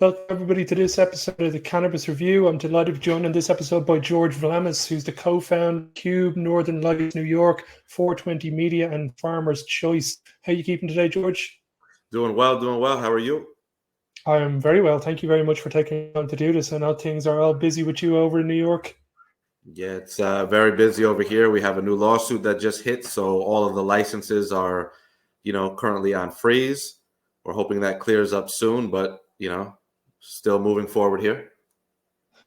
Welcome everybody to this episode of the Cannabis Review. I'm delighted to be joined in this episode by George Vlamis, who's the co-founder of Qube, Northern Lights, New York, 420 Media, and Farmer's Choice. How are you keeping today, George? Doing well, doing well. How are you? I am very well. Thank you very much for taking time to do this. I know things are all busy with you over in New York. Yeah, it's very busy over here. We have a new lawsuit that just hit, so all of the licenses are, currently on freeze. We're hoping that clears up soon, but, still moving forward here.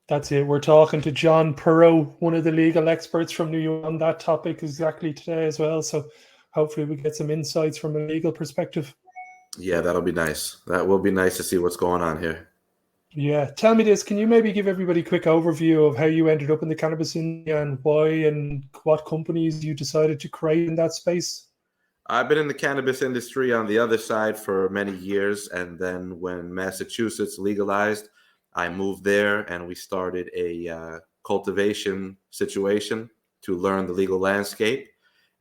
That's it. We're talking to John Perot, one of the legal experts from New York on that topic exactly today as well. So hopefully we get some insights from a legal perspective. Yeah, that'll be nice. That will be nice to see what's going on here. Yeah. Tell me this. Can you maybe give everybody a quick overview of how you ended up in the cannabis industry and why and what companies you decided to create in that space? I've been in the cannabis industry on the other side for many years. And then when Massachusetts legalized, I moved there and we started a cultivation situation to learn the legal landscape.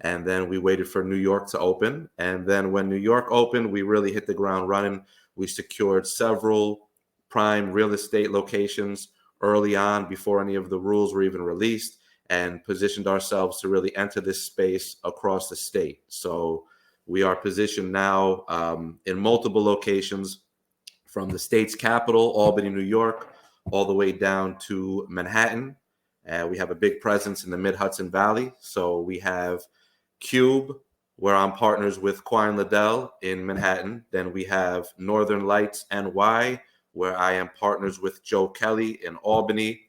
And then we waited for New York to open. And then when New York opened, we really hit the ground running. We secured several prime real estate locations early on before any of the rules were even released, and positioned ourselves to really enter this space across the state. So we are positioned now in multiple locations from the state's capital, Albany, New York, all the way down to Manhattan. We have a big presence in the mid-Hudson Valley. So we have Qube, where I'm partners with Quine Liddell in Manhattan. Then we have Northern Lights NY, where I am partners with Joe Kelly in Albany.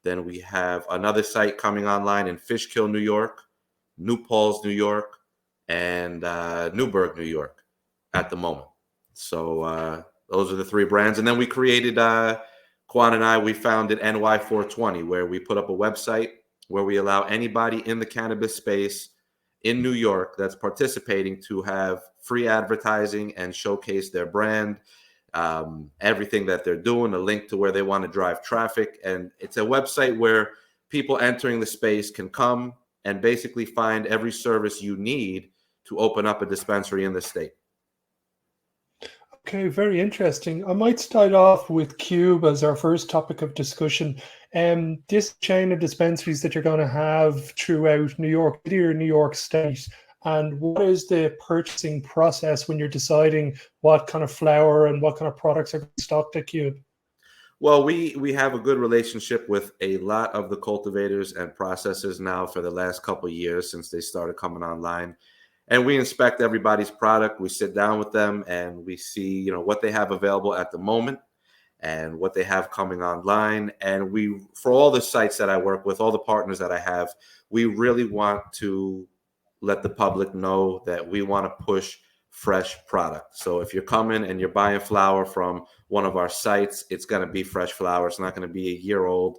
Then we have another site coming online in Fishkill, New York, New Paltz, New York, and Newburgh, New York at the moment. So those are the three brands. And then we created, Quan and I, we founded NY420, where we put up a website where we allow anybody in the cannabis space in New York that's participating to have free advertising and showcase their brand, everything that they're doing, a link to where they want to drive traffic. And it's a website where people entering the space can come and basically find every service you need to open up a dispensary in the state. Okay, very interesting. I might start off with Qube as our first topic of discussion. This chain of dispensaries that you're going to have throughout New York City or New York State, and what is the purchasing process when you're deciding what kind of flower and what kind of products are stocked at Qube? Well, we have a good relationship with a lot of the cultivators and processors now for the last couple of years since they started coming online. And we inspect everybody's product. We sit down with them and we see, what they have available at the moment and what they have coming online. And for all the sites that I work with, all the partners that I have, we really want to let the public know that we want to push fresh product. So if you're coming and you're buying flower from one of our sites, it's going to be fresh flower. It's not going to be a year old.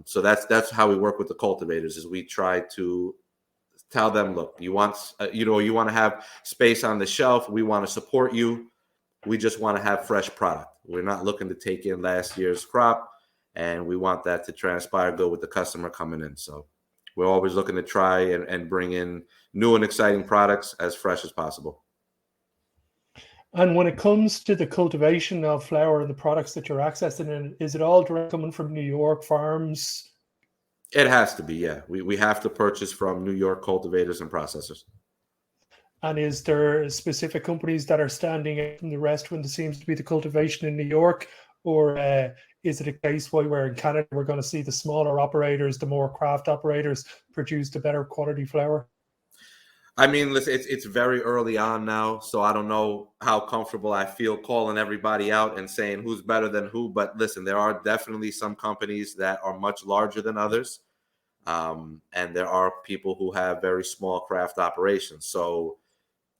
So that's how we work with the cultivators, is we try to tell them, look, you want to have space on the shelf. We want to support you. We just want to have fresh product. We're not looking to take in last year's crop, and we want that to transpire good with the customer coming in. So we're always looking to try and bring in new and exciting products as fresh as possible. And when it comes to the cultivation of flower and the products that you're accessing, is it all direct coming from New York farms? It has to be, yeah. We have to purchase from New York cultivators and processors. And is there specific companies that are standing out from the rest when there seems to be the cultivation in New York? Or is it a case where in Canada we're going to see the smaller operators, the more craft operators produce the better quality flower? I mean, listen, it's very early on now, so I don't know how comfortable I feel calling everybody out and saying who's better than who. But listen, there are definitely some companies that are much larger than others. And there are people who have very small craft operations. So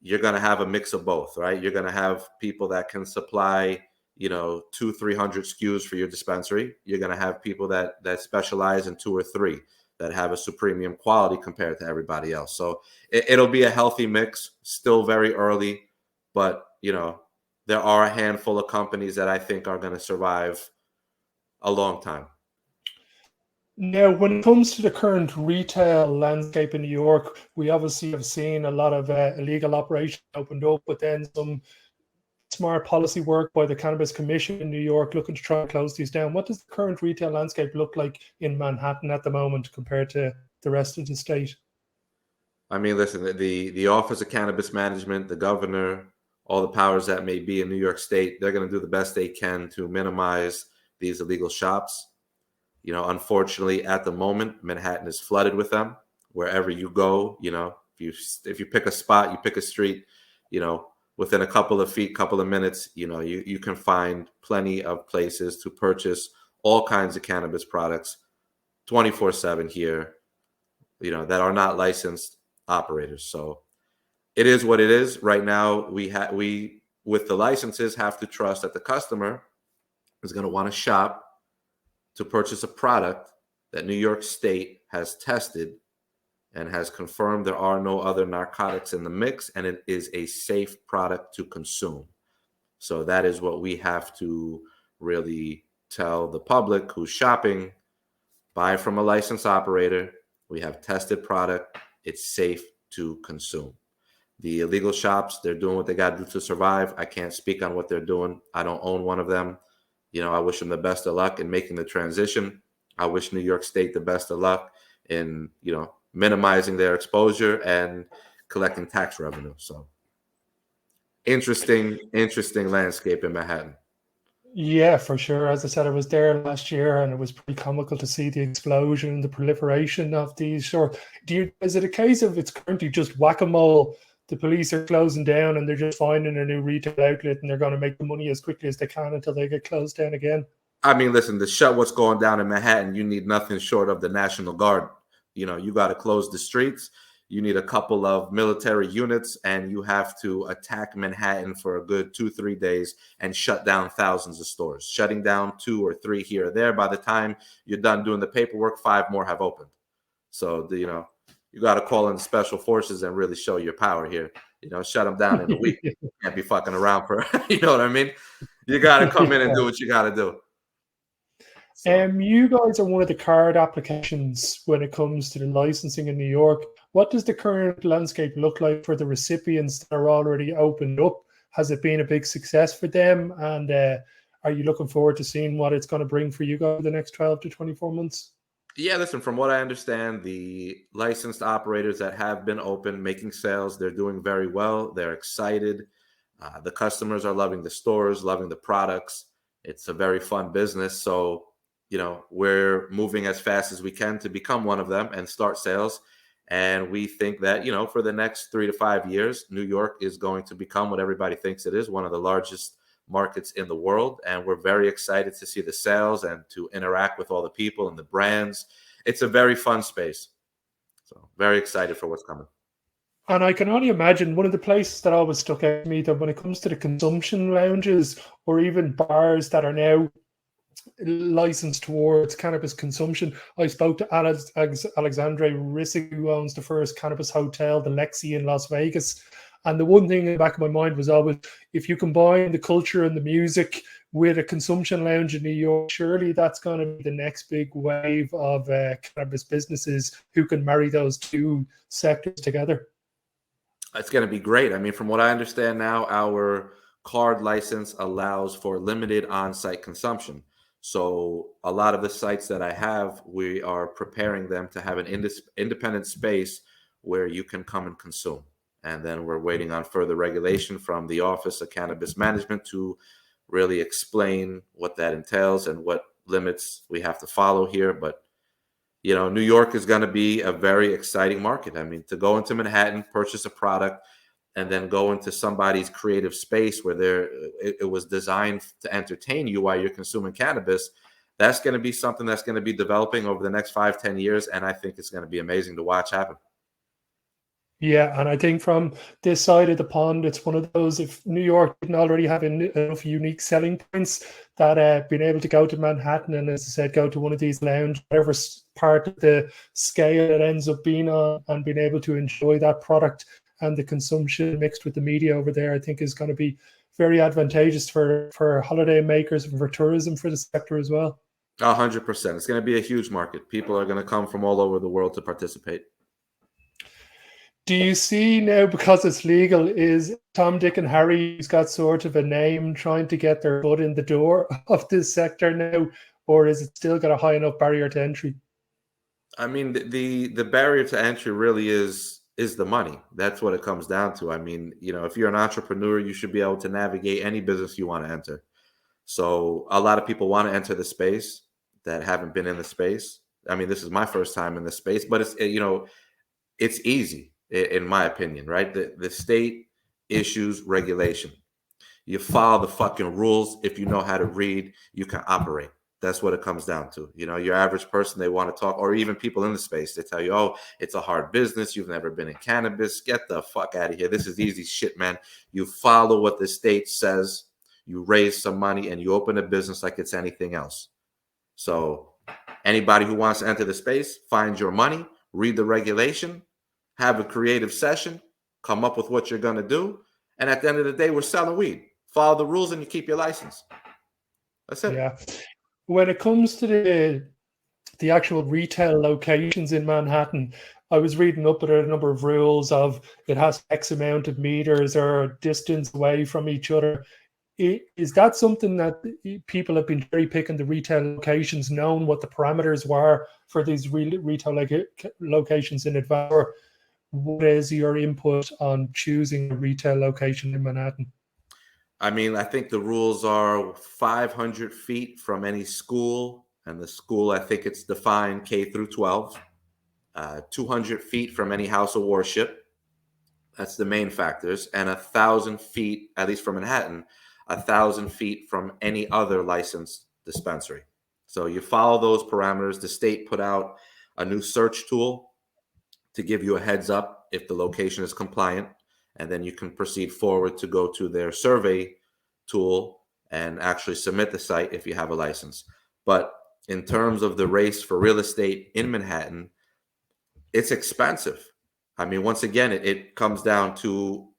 you're going to have a mix of both, right? You're going to have people that can supply, 200-300 SKUs for your dispensary. You're going to have people that specialize in 2 or 3 that have a supreme quality compared to everybody else. So it'll be a healthy mix, still very early, but, there are a handful of companies that I think are going to survive a long time. Now, when it comes to the current retail landscape in New York, we obviously have seen a lot of illegal operations opened up, but then some smart policy work by the Cannabis Commission in New York looking to try and close these down. What does the current retail landscape look like in Manhattan at the moment compared to the rest of the state? I mean, listen, the Office of Cannabis Management, the governor, all the powers that may be in New York State, they're going to do the best they can to minimize these illegal shops. You know, unfortunately, at the moment, Manhattan is flooded with them. Wherever you go, you know, if you pick a spot, you pick a street, you know, within a couple of feet, couple of minutes, you know, you can find plenty of places to purchase all kinds of cannabis products 24/7 here, you know, that are not licensed operators. So it is what it is. Right now, we with the licenses have to trust that the customer is going to want to shop to purchase a product that New York State has tested and has confirmed there are no other narcotics in the mix, and it is a safe product to consume. So that is what we have to really tell the public who's shopping: buy from a licensed operator. We have tested product. It's safe to consume. The illegal shops, they're doing what they got to do to survive. I can't speak on what they're doing. I don't own one of them. You know, I wish them the best of luck in making the transition. I wish New York State the best of luck in, you know, minimizing their exposure and collecting tax revenue. So interesting landscape in Manhattan. Yeah, for sure. As I said, I was there last year, and it was pretty comical to see the explosion, the proliferation of these. Sure, is it a case of it's currently just whack-a-mole? The police are closing down, and they're just finding a new retail outlet, and they're going to make the money as quickly as they can until they get closed down again. I mean, listen, to shut what's going down in Manhattan, you need nothing short of the National Guard. You know, you got to close the streets. You need a couple of military units, and you have to attack Manhattan for a good 2-3 days and shut down thousands of stores. Shutting down 2 or 3 here or there. By the time you're done doing the paperwork, 5 more have opened. So, you know, you got to call in the special forces and really show your power here. You know, shut them down in a week. You can't be fucking around for, you know what I mean? You got to come in and do what you got to do. So. You guys are one of the card applications when it comes to the licensing in New York. What does the current landscape look like for the recipients that are already opened up? Has it been a big success for them? And are you looking forward to seeing what it's going to bring for you guys the next 12 to 24 months? Yeah, listen, from what I understand, the licensed operators that have been open, making sales, they're doing very well. They're excited. The customers are loving the stores, loving the products. It's a very fun business. So, you know, we're moving as fast as we can to become one of them and start sales. And we think that, you know, for the next 3 to 5 years, New York is going to become what everybody thinks it is, one of the largest markets in the world. And we're very excited to see the sales and to interact with all the people and the brands. It's a very fun space. So very excited for what's coming. And I can only imagine one of the places that always stuck out to me that when it comes to the consumption lounges or even bars that are now licensed towards cannabis consumption. I spoke to Alexandre Rissig, who owns the first cannabis hotel, the Lexi in Las Vegas. And the one thing in the back of my mind was always, if you combine the culture and the music with a consumption lounge in New York, surely that's going to be the next big wave of cannabis businesses who can marry those two sectors together. It's going to be great. I mean, from what I understand now, our card license allows for limited on-site consumption. So a lot of the sites that I have, we are preparing them to have an independent space where you can come and consume. And then we're waiting on further regulation from the Office of Cannabis Management to really explain what that entails and what limits we have to follow here. But, you know, New York is going to be a very exciting market. I mean, to go into Manhattan, purchase a product, and then go into somebody's creative space where it was designed to entertain you while you're consuming cannabis, that's going to be something that's going to be developing over the next 5-10 years. And I think it's going to be amazing to watch happen. Yeah, and I think from this side of the pond, it's one of those, if New York didn't already have enough unique selling points, that being able to go to Manhattan and, as I said, go to one of these lounge, whatever part of the scale it ends up being on, and being able to enjoy that product and the consumption mixed with the media over there, I think is going to be very advantageous for holiday makers and for tourism for the sector as well. 100%. It's going to be a huge market. People are going to come from all over the world to participate. Do you see now, because it's legal, is Tom, Dick, and Harry who's got sort of a name trying to get their foot in the door of this sector now, or is it still got a high enough barrier to entry? I mean, the barrier to entry really is the money. That's what it comes down to. I mean, if you're an entrepreneur, you should be able to navigate any business you want to enter. So a lot of people want to enter the space that haven't been in the space. I mean, this is my first time in the space, but it's easy in my opinion, right? The state issues regulation. You follow the fucking rules. If you know how to read, you can operate. That's what it comes down to. Your average person, they want to talk, or even people in the space, they tell you, oh, it's a hard business. You've never been in cannabis. Get the fuck out of here. This is easy shit, man. You follow what the state says, you raise some money, and you open a business like it's anything else. So anybody who wants to enter the space, find your money, read the regulation, have a creative session, come up with what you're going to do. And at the end of the day, we're selling weed. Follow the rules and you keep your license. That's it. Yeah. When it comes to the actual retail locations in Manhattan, I was reading up at a number of rules of it has X amount of meters or distance away from each other. Is that something that people have been cherry picking the retail locations, knowing what the parameters were for these retail locations in advance? Or what is your input on choosing a retail location in Manhattan? I mean, I think the rules are 500 feet from any school, and the school, I think it's defined K through 12. 200 feet from any house of worship. That's the main factors. And 1,000 feet, at least from Manhattan, 1,000 feet from any other licensed dispensary. So you follow those parameters. The state put out a new search tool to give you a heads up if the location is compliant, and then you can proceed forward to go to their survey tool and actually submit the site if you have a license. But in terms of the race for real estate in Manhattan, it's expensive. I mean, once again, it comes down to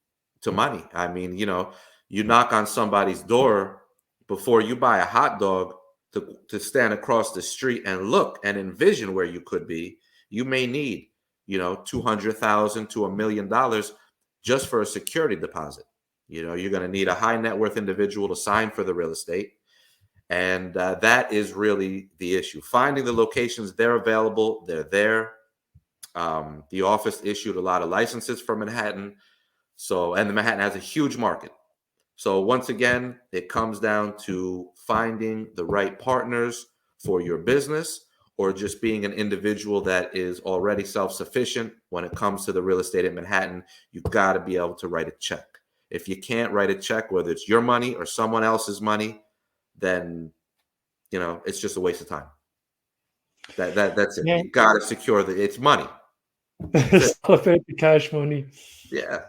money. I mean, you knock on somebody's door before you buy a hot dog to stand across the street and look and envision where you could be. You may need, $200,000 to $1 million just for a security deposit. You're going to need a high net worth individual to sign for the real estate. And that is really the issue. Finding the locations, they're available, they're there. The office issued a lot of licenses for Manhattan. And Manhattan has a huge market. So once again, it comes down to finding the right partners for your business, or just being an individual that is already self-sufficient when it comes to the real estate in Manhattan. You've got to be able to write a check. If you can't write a check, whether it's your money or someone else's money, then it's just a waste of time. That's it. Yeah. You got to secure it's money. It's all about the cash money. Yeah.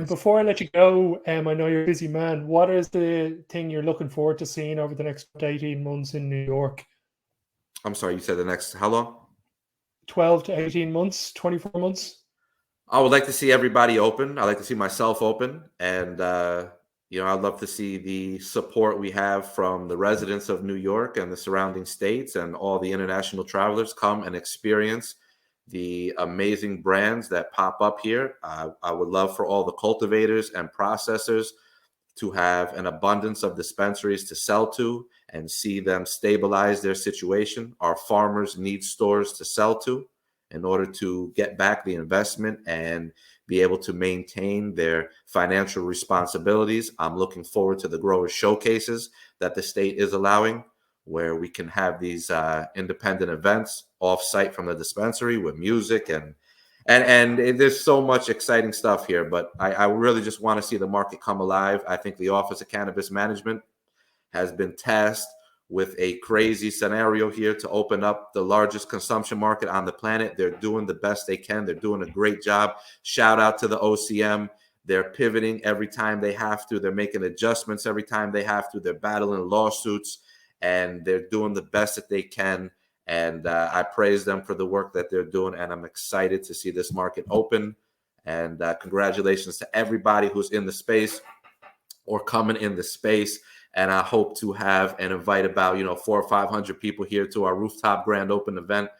Before I let you go, I know you're a busy man. What is the thing you're looking forward to seeing over the next 18 months in New York? I'm sorry, you said the next, how long? 12 to 18 months, 24 months. I would like to see everybody open. I'd like to see myself open. And, I'd love to see the support we have from the residents of New York and the surrounding states, and all the international travelers come and experience the amazing brands that pop up here. I would love for all the cultivators and processors to have an abundance of dispensaries to sell to and see them stabilize their situation. Our farmers need stores to sell to in order to get back the investment and be able to maintain their financial responsibilities. I'm looking forward to the grower showcases that the state is allowing, where we can have these independent events off-site from the dispensary with music and there's so much exciting stuff here. But I really just want to see the market come alive. I think the Office of Cannabis Management has been tasked with a crazy scenario here to open up the largest consumption market on the planet. They're doing the best they can. They're doing a great job. Shout out to the OCM. They're pivoting every time they have to. They're making adjustments every time they have to. They're battling lawsuits, and they're doing the best that they can. And I praise them for the work that they're doing, and I'm excited to see this market open. And congratulations to everybody who's in the space or coming in the space. And I hope to have and invite about 400 or 500 people here to our rooftop grand open event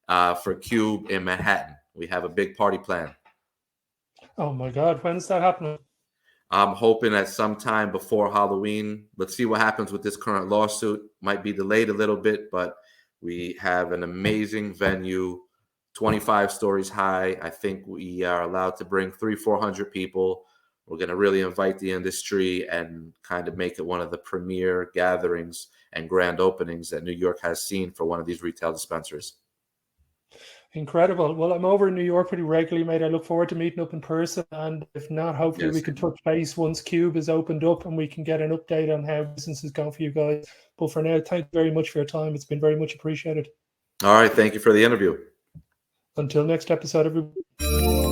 for Qube in Manhattan. We have a big party plan. Oh my God, when's that happening? I'm hoping at some time before Halloween. Let's see what happens with this current lawsuit. Might be delayed a little bit, but we have an amazing venue, 25 stories high. I think we are allowed to bring 300-400 people. We're going to really invite the industry and kind of make it one of the premier gatherings and grand openings that New York has seen for one of these retail dispensaries. Incredible. Well, I'm over in New York pretty regularly, mate. I look forward to meeting up in person. And if not, hopefully we can touch base once Qube is opened up and we can get an update on how business is going for you guys. But for now, thank you very much for your time. It's been very much appreciated. All right. Thank you for the interview. Until next episode, everybody.